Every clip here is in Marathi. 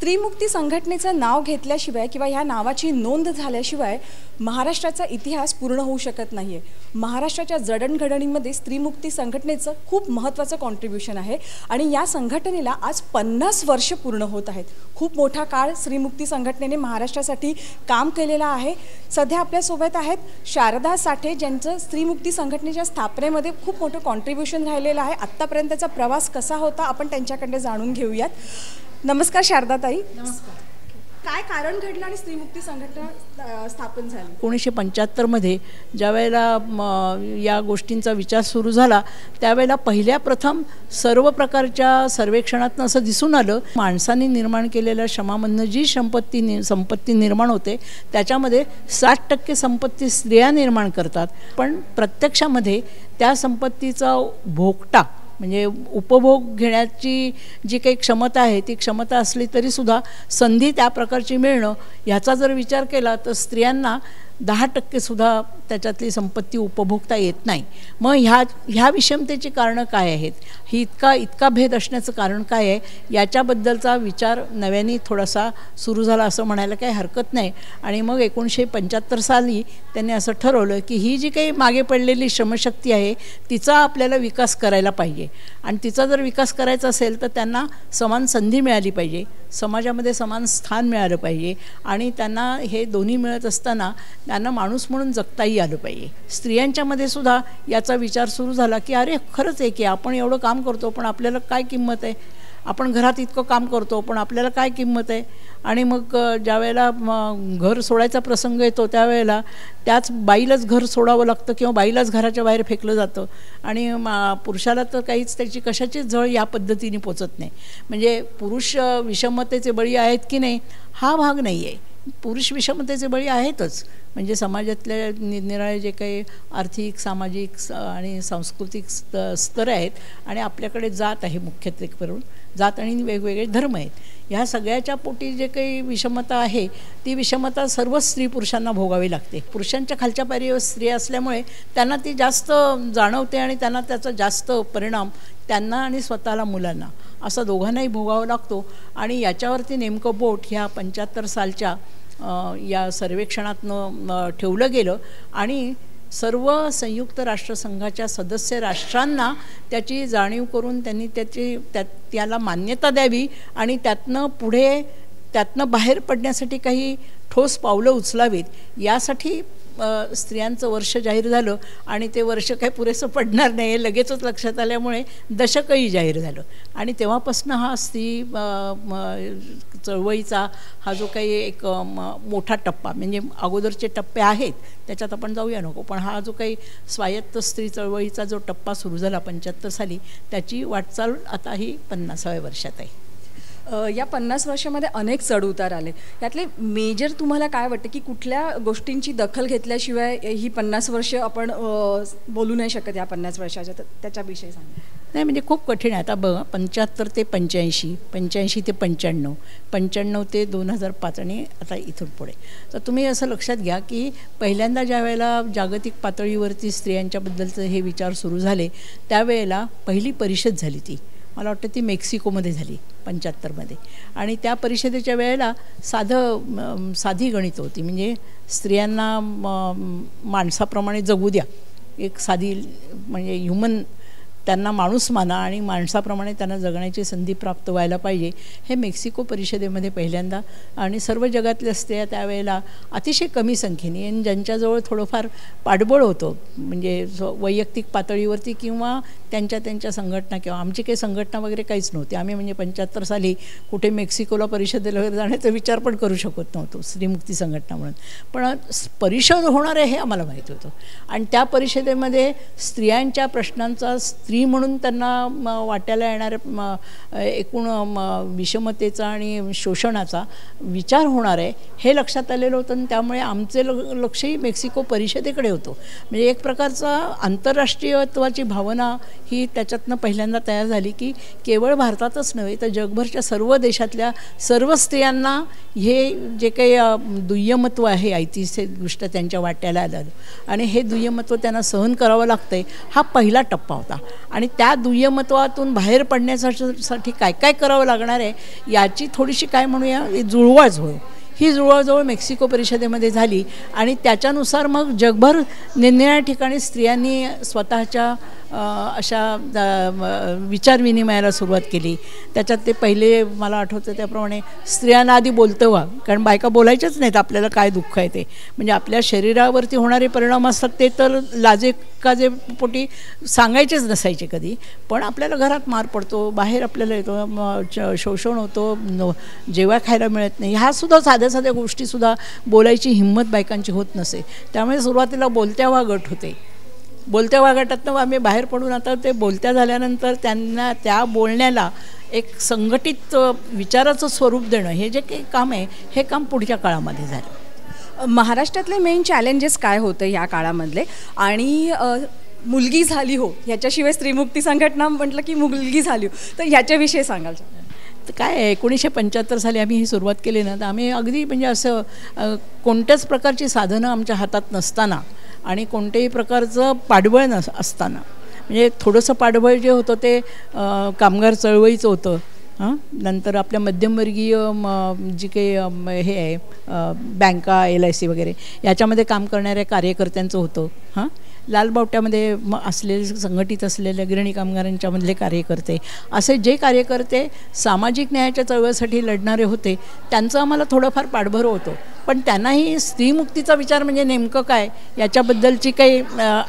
स्त्रीमुक्ती संघटनेचं नाव घेतल्याशिवाय किंवा ह्या नावाची नोंद झाल्याशिवाय महाराष्ट्राचा इतिहास पूर्ण होऊ शकत नाहीये। महाराष्ट्राच्या जडणघडणीमध्ये स्त्रीमुक्ती संघटनेचं खूप महत्त्वाचं कॉन्ट्रिब्यूशन आहे आणि या संघटनेला आज 50 वर्ष पूर्ण होत आहेत। खूप मोठा काळ स्त्रीमुक्ती संघटनेने महाराष्ट्रासाठी काम केलेला आहे। सध्या आपल्या सोबत आहेत शारदा साठे, ज्यांचं स्त्रीमुक्ती संघटनेच्या स्थापनेमध्ये खूप मोठं कॉन्ट्रिब्यूशन राहिलेलं आहे। आत्तापर्यंतचा प्रवास कसा होता आपण त्यांच्याकडे जाणून घेऊयात। नमस्कार शारदा ताई। नमस्कार। काय कारण घडलं आणि स्त्रीमुक्ती संघटना स्थापन झाली? 1975 मध्ये ज्यावेळेला या गोष्टींचा विचार सुरू झाला त्यावेळेला पहिल्या प्रथम सर्व प्रकारच्या सर्वेक्षणातून असं दिसून आलं, माणसांनी निर्माण केलेल्या श्रमामधून जी संपत्ती निर्माण होते त्याच्यामध्ये 60% संपत्ती स्त्रिया निर्माण करतात, पण प्रत्यक्षामध्ये त्या संपत्तीचा भोगटा म्हणजे उपभोग घेण्याची जी काही क्षमता आहे ती क्षमता असली तरीसुद्धा संधी त्या प्रकारची मिळणं ह्याचा जर विचार केला तर स्त्रियांना 10% सुद्धा त्याच्यातली संपत्ती उपभोगता येत नाही। मग ह्या विषमतेची कारणं काय आहेत, ही इतका भेद असण्याचं कारण काय आहे याच्याबद्दलचा विचार नव्याने थोडासा सुरू झाला असं म्हणायला काही हरकत नाही। आणि मग 1975 साली त्यांनी असं ठरवलं की ही जी काही मागे पडलेली श्रमशक्ती आहे तिचा आपल्याला विकास करायला पाहिजे आणि तिचा जर विकास करायचा असेल तर त्यांना समान संधी मिळाली पाहिजे, समाजामध्ये समान स्थान मिळालं पाहिजे आणि त्यांना हे दोन्ही मिळत असताना त्यांना माणूस म्हणून जगताही आलं पाहिजे। स्त्रियांच्यामध्ये सुद्धा याचा विचार सुरू झाला की अरे खरंच आहे की आपण एवढं काम करतो पण आपल्याला काय किंमत आहे, आपण घरात इतकं काम करतो पण आपल्याला काय किंमत आहे। आणि मग ज्या वेळेला घर सोडायचा प्रसंग येतो त्यावेळेला त्याच बाईलाच घर सोडावं लागतं किंवा बाईलाच घराच्या बाहेर फेकलं जातं आणि पुरुषाला तर काहीच त्याची कशाचीच झळ या पद्धतीने पोचत नाही। म्हणजे पुरुष विषमतेचे बळी आहेत की नाही हा भाग नाही आहे, पुरुष विषमतेचे बळी आहेतच। म्हणजे समाजातले निरनिराळे जे काही आर्थिक सामाजिक आणि सांस्कृतिक स्तर आहेत आणि आपल्याकडे जात आहे, मुख्यत्वे करून जात आणि वेगवेगळे धर्म आहेत, ह्या सगळ्याच्या पोटी जे काही विषमता आहे ती विषमता सर्व स्त्री पुरुषांना भोगावी लागते। पुरुषांच्या खालच्या पायरीवर स्त्रिया असल्यामुळे त्यांना ती जास्त जाणवते आणि त्यांना त्याचा जास्त परिणाम त्यांना आणि स्वतःला मुलांना असा दोघांनाही भोगावा लागतो। आणि याच्यावरती नेमकं बोट ह्या 75 सालच्या या सर्वेक्षणातनं ठेवलं गेलं आणि सर्व संयुक्त राष्ट्रसंघाच्या सदस्य राष्ट्रांना त्याची जाणीव करून त्यांनी त्याला मान्यता द्यावी आणि त्यातनं बाहेर पडण्यासाठी काही ठोस पावलं उचलावीत यासाठी स्त्रियांचं वर्ष जाहीर झालं आणि ते वर्ष काही पुरेसं पडणार नाही हे लगेचच लक्षात आल्यामुळे दशकही जाहीर झालं आणि तेव्हापासून हा स्त्री चळवळीचा हा जो काही एक मोठा टप्पा, म्हणजे अगोदरचे टप्पे आहेत त्याच्यात आपण जाऊया नको, पण हा जो काही स्वायत्त स्त्री चळवळीचा जो टप्पा सुरू झाला 75 साली त्याची वाटचाल आता ही 50व्या वर्षात आहे। या 50 वर्षामध्ये अनेक चढउतार आले, यातले मेजर तुम्हाला काय वाटतं की कुठल्या गोष्टींची दखल घेतल्याशिवाय ही 50 वर्ष आपण बोलू नाही शकत या 50 वर्षाच्या, त्याच्याविषयी सांगा। नाही म्हणजे खूप कठीण आहे। आता बघा 75 ते 85, 85 ते 95, 95 ते 2005 आणि आता इथून पुढे तर तुम्ही असं लक्षात घ्या की पहिल्यांदा ज्या वेळेला जागतिक पातळीवरती स्त्रियांच्याबद्दलचं हे विचार सुरू झाले त्यावेळेला पहिली परिषद झाली ती मला वाटतं ती मेक्सिकोमध्ये झाली 75 मध्ये आणि त्या परिषदेच्या वेळेला साधी गणित होती, म्हणजे स्त्रियांना माणसाप्रमाणे जगू द्या, एक साधी म्हणजे ह्युमन त्यांना माणूस माना आणि माणसाप्रमाणे त्यांना जगण्याची संधी प्राप्त व्हायला पाहिजे हे मेक्सिको परिषदेमध्ये पहिल्यांदा आणि सर्व जगातल्या स्त्रिया त्यावेळेला अतिशय कमी संख्येने आणि ज्यांच्याजवळ थोडंफार पाठबळ होतं म्हणजे वैयक्तिक पातळीवरती किंवा त्यांच्या संघटना किंवा आमची काही संघटना वगैरे काहीच नव्हती, आम्ही म्हणजे 75 साली कुठे मेक्सिकोला परिषदेला वगैरे जाण्याचा विचार पण करू शकत नव्हतो स्त्रीमुक्ती संघटना म्हणून, पण परिषद होणार आहे हे आम्हाला माहीत होतं आणि त्या परिषदेमध्ये स्त्रियांच्या प्रश्नांचा स्त्री म्हणून त्यांना वाट्याला येणाऱ्या एकूण विषमतेचा आणि शोषणाचा विचार होणार आहे हे लक्षात आलेलं होतं आणि त्यामुळे आमचे लक्षही मेक्सिको परिषदेकडे होतं। म्हणजे एक प्रकारचा आंतरराष्ट्रीयत्वाची भावना ही त्याच्यातनं पहिल्यांदा तयार झाली की केवळ भारतातच नव्हे तर जगभरच्या सर्व देशातल्या सर्व स्त्रियांना हे जे काही दुय्यमत्व आहे ऐतिहासिकदृष्ट्या त्यांच्या वाट्याला आलं आणि हे दुय्यमत्व त्यांना सहन करावं लागतंय हा पहिला टप्पा होता। आणि त्या दुय्यमत्वातून बाहेर पडण्यासाठी काय काय करावं लागणार आहे याची थोडीशी काय म्हणूया जुळवाजुळव, ही जुळवाजुळव मेक्सिको परिषदेमध्ये झाली आणि त्याच्यानुसार मग जगभर निरनिराळ्या ठिकाणी स्त्रियांनी स्वतःच्या अशा विचारविनिमयाला सुरुवात केली. त्याच्यात ते पहिले मला आठवतं त्याप्रमाणे स्त्रियांना आधी बोलतं व्हा, कारण बायका बोलायच्याच नाहीत आपल्याला काय दुःख आहे ते, म्हणजे आपल्या शरीरावरती होणारे परिणाम असतात ते तर लाजे पोटी सांगायचेच नसायचे कधी, पण आपल्याला घरात मार पडतो, बाहेर आपल्याला येतो, शोषण होतो, जेव्हा खायला मिळत नाही, ह्या सुद्धा साध्या साध्या गोष्टीसुद्धा बोलायची हिंमत बायकांची होत नसे. त्यामुळे सुरुवातीला बोलत्या व्हा गट होते. बोलत्या वागटातनं आम्ही बाहेर पडून आता ते बोलत्या झाल्यानंतर त्यांना त्या बोलण्याला एक संघटित विचाराचं स्वरूप देणं हे जे काही काम आहे हे काम पुढच्या काळामध्ये झालं. महाराष्ट्रातले मेन चॅलेंजेस काय होते या काळामधले, आणि मुलगी झाली हो ह्याच्याशिवाय स्त्रीमुक्ती संघटना म्हटलं की मुलगी झाली हो, तर ह्याच्याविषयी सांगाल? तर काय 1975 साली आम्ही ही सुरुवात केली ना, तर आम्ही अगदी म्हणजे असं कोणत्याच प्रकारची साधनं आमच्या हातात नसताना आणि कोणत्याही प्रकारचं पाठबळ असताना, म्हणजे थोडंसं पाठबळ जे होतं ते कामगार चळवळीचं होतं. नंतर आपल्या मध्यमवर्गीय जी काही हे आहे बँका, LIC वगैरे याच्यामध्ये काम करणाऱ्या कार्यकर्त्यांचं होतं. लालबावट्यामध्ये असलेले संघटित असलेले गिरणी कामगारांच्यामधले कार्यकर्ते, असे जे कार्यकर्ते सामाजिक न्यायाच्या चळवळीसाठी लढणारे होते त्यांचं आम्हाला थोडंफार पाठबळ होतं. पण त्यांनाही स्त्रीमुक्तीचा विचार म्हणजे नेमकं काय याच्याबद्दलची काही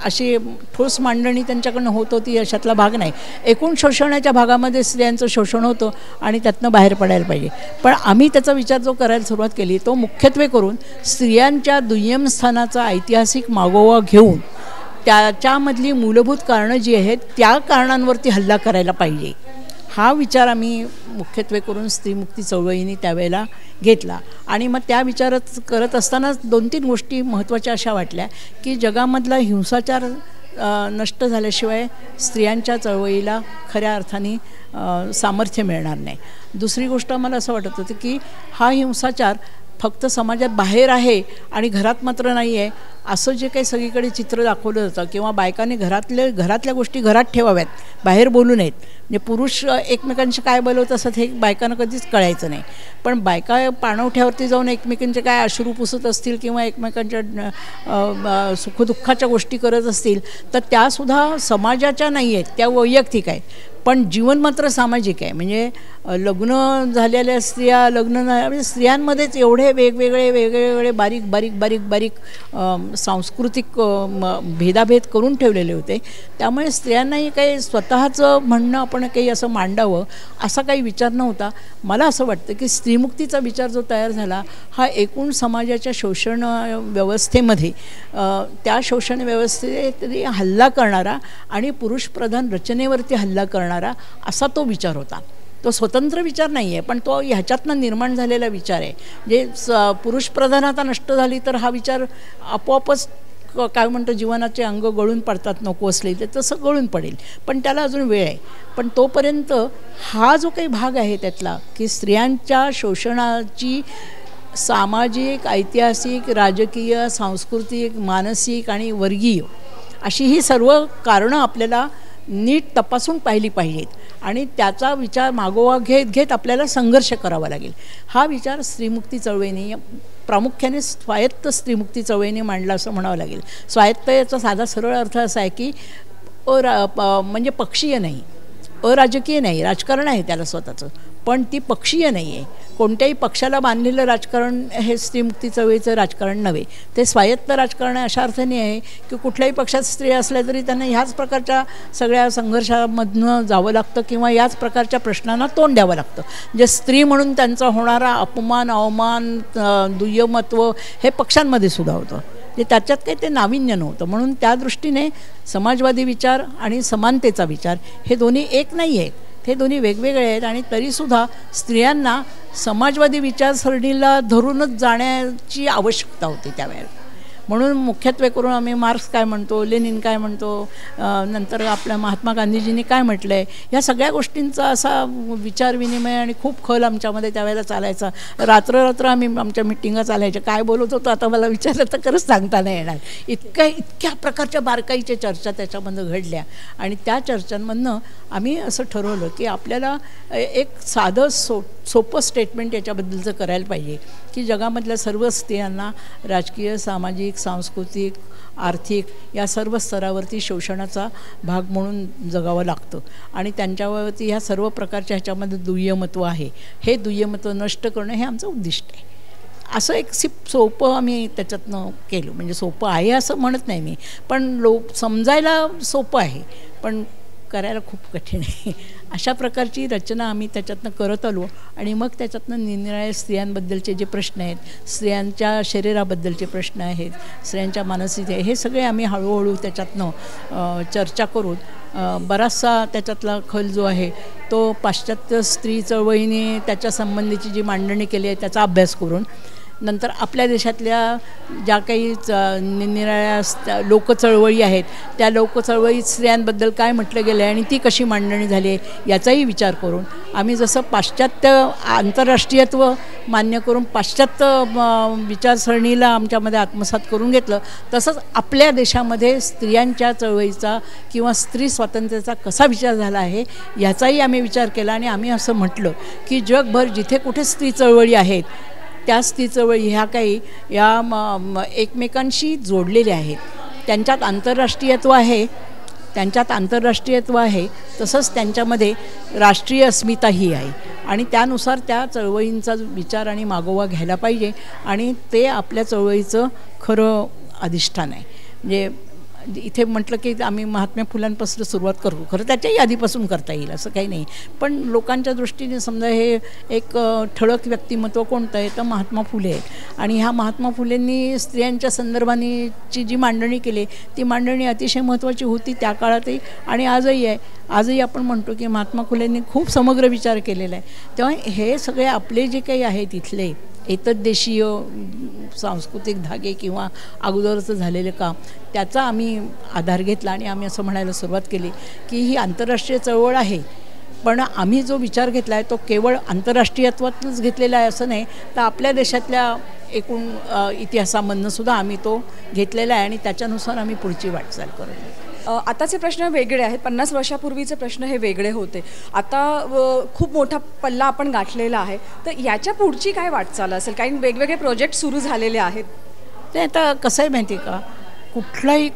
अशी ठोस मांडणी त्यांच्याकडनं होत होती याच्यातला भाग नाही. एकूण शोषणाच्या भागामध्ये स्त्रियांचं शोषण होतं आणि त्यातनं बाहेर पडायला पाहिजे. पण आम्ही त्याचा विचार जो करायला सुरुवात केली तो मुख्यत्वे करून स्त्रियांच्या दुय्यम स्थानाचा ऐतिहासिक मागोवा घेऊन त्याच्यामधली मूलभूत कारणं जी आहेत त्या कारणांवरती हल्ला करायला पाहिजे, हा विचार आम्ही मुख्यत्वे करून स्त्रीमुक्ती चळवळीने त्यावेळेला घेतला. आणि मग त्या विचारात करत असतानाच 2-3 गोष्टी महत्त्वाच्या अशा वाटल्या की जगामधला हिंसाचार नष्ट झाल्याशिवाय स्त्रियांच्या चळवळीला खऱ्या अर्थाने सामर्थ्य मिळणार नाही. दुसरी गोष्ट आम्हाला असं वाटत होतं की हा हिंसाचार फक्त समाजात बाहेर आहे आणि घरात मात्र नाही आहे असं जे काही सगळीकडे चित्र दाखवलं जातं, किंवा बायकांनी घरातल्या गोष्टी घरात ठेवाव्यात, बाहेर बोलू नयेत, म्हणजे पुरुष एकमेकांशी काय बोलवत असत हे बायकांना कधीच कळायचं नाही. पण बायका पाणवठ्यावरती जाऊन एकमेकांचे काय अश्रू पुसत असतील किंवा एकमेकांच्या सुखदुःखाच्या गोष्टी करत असतील तर त्यासुद्धा समाजाच्या नाही आहेत, त्या वैयक्तिक आहेत. पण जीवन मात्र सामाजिक आहे. म्हणजे लग्न झालेल्या स्त्रिया, म्हणजे स्त्रियांमध्येच एवढे वेगवेगळे बारीक सांस्कृतिक भेदाभेद करून ठेवलेले होते. त्यामुळे स्त्रियांनाही काही स्वतःचं म्हणणं आपण काही असं मांडावं असा काही विचार नव्हता. मला असं वाटतं की स्त्रीमुक्तीचा विचार जो तयार झाला हा एकूण समाजाच्या शोषण व्यवस्थेमध्ये त्या शोषण व्यवस्थेत हल्ला करणारा आणि पुरुषप्रधान रचनेवरती हल्ला करणारा असा तो विचार होता. तो स्वतंत्र विचार नाही आहे, पण तो ह्याच्यातनं निर्माण झालेला विचार आहे. जे पुरुषप्रधानता नष्ट झाली तर हा विचार आपोआपच काय म्हणतो जीवनाचे अंग गळून पडतात, नको असले ते तसं गळून पडेल, पण त्याला अजून वेळ आहे. पण तोपर्यंत हा जो काही भाग आहे त्यातला की स्त्रियांच्या शोषणाची सामाजिक, ऐतिहासिक, राजकीय, सांस्कृतिक, मानसिक आणि वर्गीय अशी ही सर्व कारणं आपल्याला नीट तपासून पाहिली पाहिजेत आणि त्याचा विचार मागोवा घेत आपल्याला संघर्ष करावा लागेल. हा विचार स्त्रीमुक्ती चळवळीने, प्रामुख्याने स्वायत्त स्त्रीमुक्ती चळवळीने मांडला असं म्हणावं लागेल. स्वायत्त याचा साधा सरळ अर्थ असा आहे की म्हणजे पक्षीय नाही, अराजकीय नाही, राजकारण आहे त्याला स्वतःचं, पण ती पक्षीय नाही आहे. कोणत्याही पक्षाला बांधलेलं राजकारण हे स्त्रीमुक्ती चळवळीचं राजकारण नव्हे, ते स्वायत्त राजकारण अशा अर्थाने आहे की कुठल्याही पक्षात स्त्री असल्या तरी त्यांना ह्याच प्रकारच्या सगळ्या संघर्षामधनं जावं लागतं किंवा याच प्रकारच्या प्रश्नांना तोंड द्यावं लागतं. जे स्त्री म्हणून त्यांचा होणारा अपमान, अवमान, दुय्यमत्व हे पक्षांमध्ये सुद्धा होतं. त्याच्यात काही ते नाविन्य नव्हतं. म्हणून त्या दृष्टीने समाजवादी विचार आणि समानतेचा विचार हे दोन्ही एक नाही आहेत, हे दोन्ही वेगवेगळे आहेत. आणि तरीसुद्धा स्त्रियांना समाजवादी विचारसरणीला धरूनच जाण्याची आवश्यकता होती त्यावेळेला. म्हणून मुख्यत्वे करून आम्ही मार्क्स काय म्हणतो, लेनिन काय म्हणतो, नंतर आपल्या महात्मा गांधीजींनी काय म्हटलं आहे, ह्या सगळ्या गोष्टींचा असा विचारविनिमय आणि खूप खल आमच्यामध्ये त्यावेळेला चालायचा. रात्र आम्ही आमच्या मिटिंगा चालायच्या. काय बोलत होतो आता मला विचारलं तर खरंच सांगता नाही येणार. इतक्या प्रकारच्या बारकाईच्या चर्चा त्याच्यामध्ये घडल्या आणि त्या चर्चांमधनं आम्ही असं ठरवलं की आपल्याला एक साधं सोपं स्टेटमेंट याच्याबद्दलचं करायला पाहिजे की जगामधल्या सर्व स्त्रियांना राजकीय, सामाजिक, सांस्कृतिक, आर्थिक या सर्व स्तरावरती शोषणाचा भाग म्हणून जगावं लागतं आणि त्यांच्यावरती ह्या सर्व प्रकारच्या ह्याच्यामध्ये दुय्यमत्व आहे. हे दुय्यमत्व नष्ट करणं हे आमचं उद्दिष्ट आहे. असं एक सोपं आम्ही त्याच्यातनं केलं. म्हणजे सोपं आहे असं म्हणत नाही मी, पण समजायला सोपं आहे पण करायला खूप कठीण आहे. अशा प्रकारची रचना आम्ही त्याच्यातनं करत आलो आणि मग त्याच्यातनं निरनिराळ्या स्त्रियांबद्दलचे जे प्रश्न आहेत, स्त्रियांच्या शरीराबद्दलचे प्रश्न आहेत, स्त्रियांच्या मानसिकते, हे सगळे आम्ही हळूहळू त्याच्यातनं चर्चा करून बराचसा त्याच्यातला खल जो आहे तो पाश्चात्य स्त्री चळवळीने त्याच्या संबंधीची जी मांडणी केली आहे त्याचा अभ्यास करून नंतर आपल्या देशातल्या ज्या काही निरनिराळ्या लोकचळवळी आहेत त्या लोकचळवळीत स्त्रियांबद्दल काय म्हटलं गेलं आहे आणि ती कशी मांडणी झाली आहे याचाही विचार करून आम्ही जसं पाश्चात्य आंतरराष्ट्रीयत्व मान्य करून पाश्चात्य विचारसरणीला आमच्यामध्ये आत्मसात करून घेतलं, तसंच आपल्या देशामध्ये स्त्रियांच्या चळवळीचा किंवा स्त्री स्वातंत्र्याचा कसा विचार झाला आहे याचाही आम्ही विचार केला आणि आम्ही असं म्हटलं की जगभर जिथे कुठे स्त्री चळवळी आहेत त्या स्त्री चळवळी ह्या काही या एकमेकांशी जोडलेल्या आहेत. त्यांच्यात आंतरराष्ट्रीयत्व आहे तसंच त्यांच्यामध्ये राष्ट्रीय अस्मिताही आहे आणि त्यानुसार त्या चळवळींचा विचार आणि मागोवा घ्यायला पाहिजे आणि ते आपल्या चळवळीचं खरं अधिष्ठान आहे. म्हणजे इथे म्हटलं की आम्ही महात्मा फुलांपासून सुरुवात करू, खरं त्याच्याही आधीपासून करता येईल असं काही नाही, पण लोकांच्या दृष्टीने समजा हे एक ठळक व्यक्तिमत्व कोणतं आहे तर महात्मा फुले आहेत आणि ह्या महात्मा फुलेंनी स्त्रियांच्या संदर्भाची जी मांडणी केली ती मांडणी अतिशय महत्त्वाची होती त्या काळातही आणि आजही आहे. आजही आपण म्हणतो की महात्मा फुलेंनी खूप समग्र विचार केलेला आहे. तेव्हा हे सगळे आपले जे काही आहेत इथले एतद्देशीय सांस्कृतिक धागे किंवा अगोदरचं झालेलं काम त्याचा आम्ही आधार घेतला आणि आम्ही असं म्हणायला सुरुवात केली की ही आंतरराष्ट्रीय चळवळ आहे, पण आम्ही जो विचार घेतला आहे तो केवळ आंतरराष्ट्रीयत्वातच घेतलेला आहे असं नाही तर आपल्या देशातल्या एकूण इतिहासामधून आम्ही तो घेतलेला आहे आणि त्याच्यानुसार आम्ही पुढची वाटचाल करतो. आताचे प्रश्न वेगळे आहेत, 50 वर्षापूर्वीचे प्रश्न हे वेगळे होते. आता खूप मोठा पल्ला आपण गाठलेला आहे, तर याच्या पुढची काय वाटचाल असेल? काही वेगवेगळे प्रोजेक्ट सुरू झालेले आहेत. ते आता कसं आहे माहिती आहे का,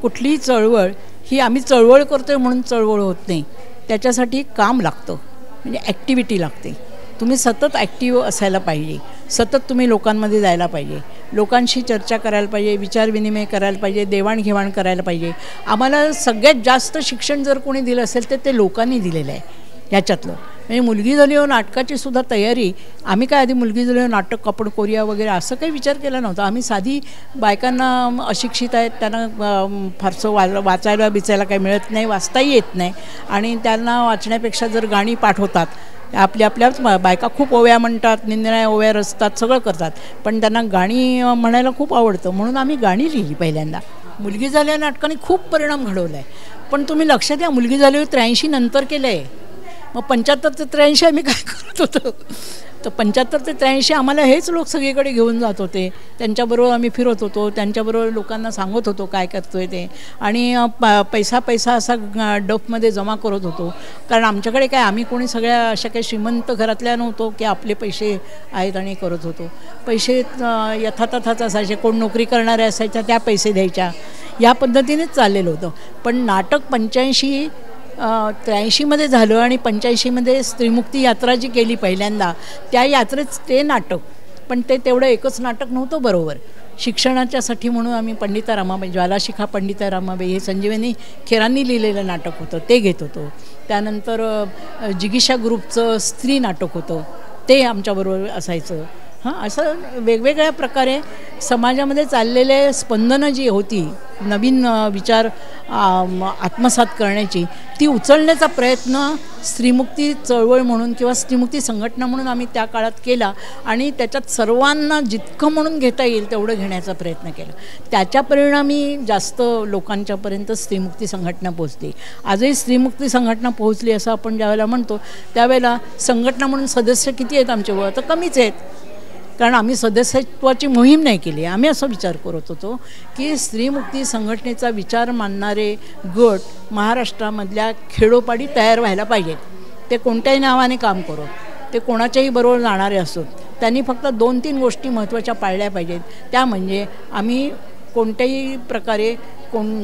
कुठलीही चळवळ ही आम्ही चळवळ करतोय म्हणून चळवळ होत नाही, त्याच्यासाठी काम लागतं, म्हणजे ॲक्टिव्हिटी लागते. तुम्ही सतत ॲक्टिव्ह असायला पाहिजे, सतत तुम्ही लोकांमध्ये जायला पाहिजे, लोकांशी चर्चा करायला पाहिजे, विचारविनिमय करायला पाहिजे, देवाणघेवाण करायला पाहिजे. आम्हाला सगळ्यात जास्त शिक्षण जर कोणी दिलं असेल तर ते लोकांनी दिलेलं आहे ह्याच्यातलं. म्हणजे मुलगी झाली हो नाटकाची सुद्धा तयारी आम्ही काय आधी मुलगी झाली हो नाटक आपण कोरिया वगैरे असं काही विचार केला नव्हता. आम्ही साधी बायकांना अशिक्षित आहेत त्यांना फारसं वाचायला बिचायला काही मिळत नाही, वाचताही येत नाही आणि त्यांना वाचण्यापेक्षा जर गाणी पाठवतात आपल्याच बायका खूप ओव्या म्हणतात, निरनिराळ्या ओव्या रचतात, सगळं करतात, पण त्यांना गाणी म्हणायला खूप आवडतं म्हणून आम्ही गाणी लिहिली पहिल्यांदा. मुलगी झाल्या नाटकाने खूप परिणाम घडवला आहे. पण तुम्ही लक्षात द्या मुलगी झाल्यावर 83 नंतर केलं आहे, मग 75 ते 83 आम्ही काय करत होतो तर 75 ते 83 आम्हाला हेच लोक सगळीकडे घेऊन जात होते, त्यांच्याबरोबर आम्ही फिरत होतो, त्यांच्याबरोबर लोकांना सांगत होतो काय करतोय ते आणि पैसा असा डफमध्ये जमा करत होतो. कारण आमच्याकडे काय आम्ही कोणी सगळ्या अशा काही श्रीमंत घरातल्या नव्हतो की आपले पैसे आहेत आणि करत होतो. पैसे यथातथाच असायचे, कोण नोकरी करणारे असायच्या त्या पैसे द्यायच्या, या पद्धतीनेच चाललेलं होतं. पण नाटक 83 झालं आणि 85 स्त्रीमुक्ती यात्रा जी केली पहिल्यांदा त्या यात्रेत ते नाटक, पण ते तेवढं एकच नाटक नव्हतं बरोबर. शिक्षणाच्यासाठी म्हणून आम्ही पंडिता रमाबाई, ज्वालाशिखा पंडिता रमाबाई हे संजीवनी खेरांनी लिहिलेलं नाटक होतं ते घेत होतो. त्यानंतर जिगीषा ग्रुपचं स्त्री नाटक होतं ते आमच्याबरोबर असायचं. असं वेगवेगळ्या प्रकारे समाजामध्ये चाललेले स्पंदनं जी होती नवीन विचार आत्मसात करण्याची ती उचलण्याचा प्रयत्न स्त्रीमुक्ती चळवळ म्हणून किंवा स्त्रीमुक्ती संघटना म्हणून आम्ही त्या काळात केला आणि त्याच्यात सर्वांना जितकं म्हणून घेता येईल तेवढं घेण्याचा प्रयत्न केला. त्याच्या परिणामी जास्त लोकांच्यापर्यंत स्त्रीमुक्ती संघटना पोहोचली. आजही स्त्रीमुक्ती संघटना पोहोचली असं आपण ज्यावेळेला म्हणतो त्यावेळेला संघटना म्हणून सदस्य किती आहेत आमच्यावर तर कमीच आहेत, कारण आम्ही सदस्यत्वाची मोहीम नाही केली. आम्ही असं विचार करत होतो की स्त्रीमुक्ती संघटनेचा विचार मानणारे गट महाराष्ट्रामधल्या खेडोपाडी तयार व्हायला पाहिजेत. ते कोणत्याही नावाने काम करो, ते कोणाच्याही बरोबर जाणारे असोत, त्यांनी फक्त 2-3 गोष्टी महत्त्वाच्या पाळल्या पाहिजेत. त्या म्हणजे आम्ही कोणत्याही प्रकारे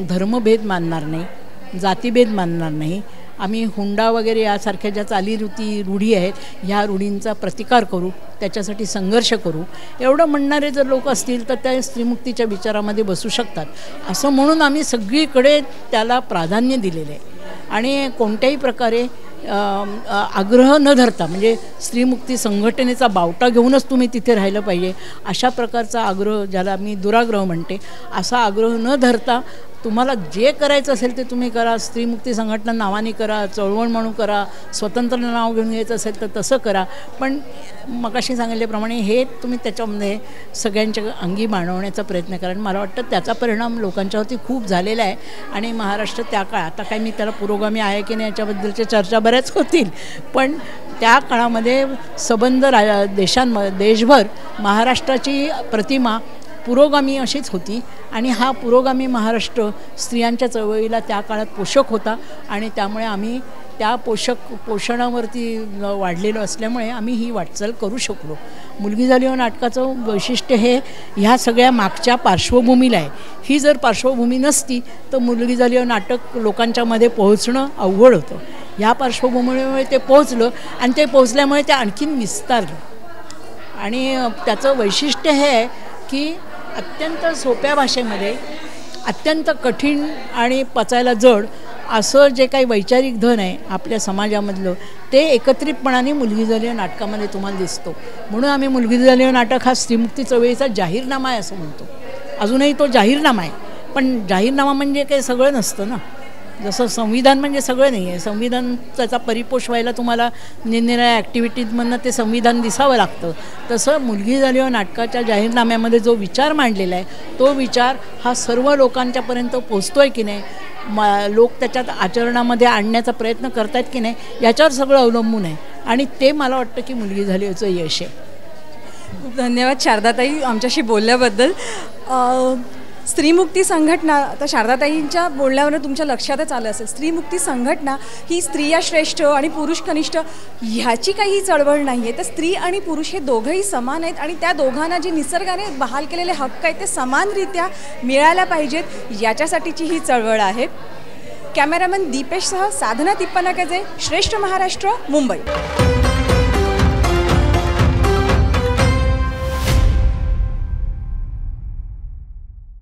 धर्मभेद मानणार नाही, जातीभेद मानणार नाही. आम्ही हुंडा वगैरे यासारख्या ज्या चालीरीती रूढी आहेत ह्या रूढींचा प्रतिकार करू, त्याच्यासाठी संघर्ष करू. एवढं म्हणणारे जर लोक असतील तर त्या स्त्रीमुक्तीच्या विचारामध्ये बसू शकतात. असं म्हणून आम्ही सगळीकडे त्याला प्राधान्य दिलेलं आहे आणि कोणत्याही प्रकारे आग्रह न धरता, म्हणजे स्त्रीमुक्ती संघटनेचा बावटा घेऊनच तुम्ही तिथे राहिलं पाहिजे अशा प्रकारचा आग्रह, ज्याला मी दुराग्रह म्हणते, असा आग्रह न धरता तुम्हाला जे करायचं असेल ते तुम्ही करा. स्त्रीमुक्ती संघटना नावाने करा, चळवळ म्हणून करा, स्वतंत्र नाव घेऊन यायचं असेल तर तसं करा. पण मगाशी सांगितल्याप्रमाणे हे तुम्ही त्याच्यामध्ये सगळ्यांच्या अंगी मांडवण्याचा प्रयत्न करा. मला वाटतं त्याचा परिणाम लोकांच्यावरती खूप झालेला आहे आणि महाराष्ट्र त्या काळात, आता काही मी त्याला पुरोगामी आहे की नाही याच्याबद्दलच्या चर्चा बऱ्याच होतील, पण त्या काळामध्ये सबंध देशभर महाराष्ट्राची प्रतिमा पुरोगामी अशीच होती आणि हा पुरोगामी महाराष्ट्र स्त्रियांच्या चळवळीला त्या काळात पोषक होता आणि त्यामुळे आम्ही त्या पोषणावरती वाढलेलो असल्यामुळे आम्ही ही वाटचाल करू शकलो. मुलगी झाली हो नाटकाचं वैशिष्ट्य हे ह्या सगळ्या मागच्या पार्श्वभूमीला आहे. ही जर पार्श्वभूमी नसती तर मुलगी झाली हो नाटक लोकांच्यामध्ये पोहोचणं अवघड होतं. ह्या पार्श्वभूमीमुळे ते पोहोचलं आणि ते पोहोचल्यामुळे ते आणखीन विस्तारलं आणि त्याचं वैशिष्ट्य हे आहे की अत्यंत सोप्या भाषेमध्ये अत्यंत कठीण आणि पचायला जड असं जे काही वैचारिक धन आहे आपल्या समाजामधलं ते एकत्रितपणाने मुलगी झाली नाटकामध्ये तुम्हाला दिसतो. म्हणून आम्ही मुलगी झाली नाटक हा स्त्रीमुक्ती चळवळीचा जाहीरनामा आहे असं म्हणतो. अजूनही तो जाहीरनामा आहे, पण जाहीरनामा म्हणजे काही सगळं नसतं ना. जसं संविधान म्हणजे सगळं नाही आहे. संविधान त्याचा परिपोष व्हायला तुम्हाला निरनिराळ्या ॲक्टिव्हिटीजमधनं ते संविधान दिसावं लागतं. तसं मुलगी झाली नाटकाच्या जाहीरनाम्यामध्ये जो विचार मांडलेला आहे तो विचार हा सर्व लोकांच्यापर्यंत पोचतो आहे की नाही, लोक त्याच्यात आचरणामध्ये आणण्याचा प्रयत्न करत आहेत की नाही याच्यावर सगळं अवलंबून आहे आणि ते मला वाटतं की मुलगी झाली याचं यश आहे. खूप धन्यवाद शारदाताई आमच्याशी बोलल्याबद्दल. स्त्रीमुक्ती संघटना, आता शारदाताईंच्या बोलण्यावर तुमच्या लक्षातच आलं असेल, स्त्रीमुक्ती संघटना ही स्त्रिया श्रेष्ठ आणि पुरुष कनिष्ठ ह्याची काही चळवळ नाही आहे. तर स्त्री आणि पुरुष हे दोघंही समान आहेत आणि त्या दोघांना जे निसर्गाने बहाल केलेले हक्क आहेत ते समानरित्या मिळायला पाहिजेत याच्यासाठीची ही चळवळ आहे. कॅमेरामन दीपेशसह साधना तिप्पनाकेजे, श्रेष्ठ महाराष्ट्र, मुंबई.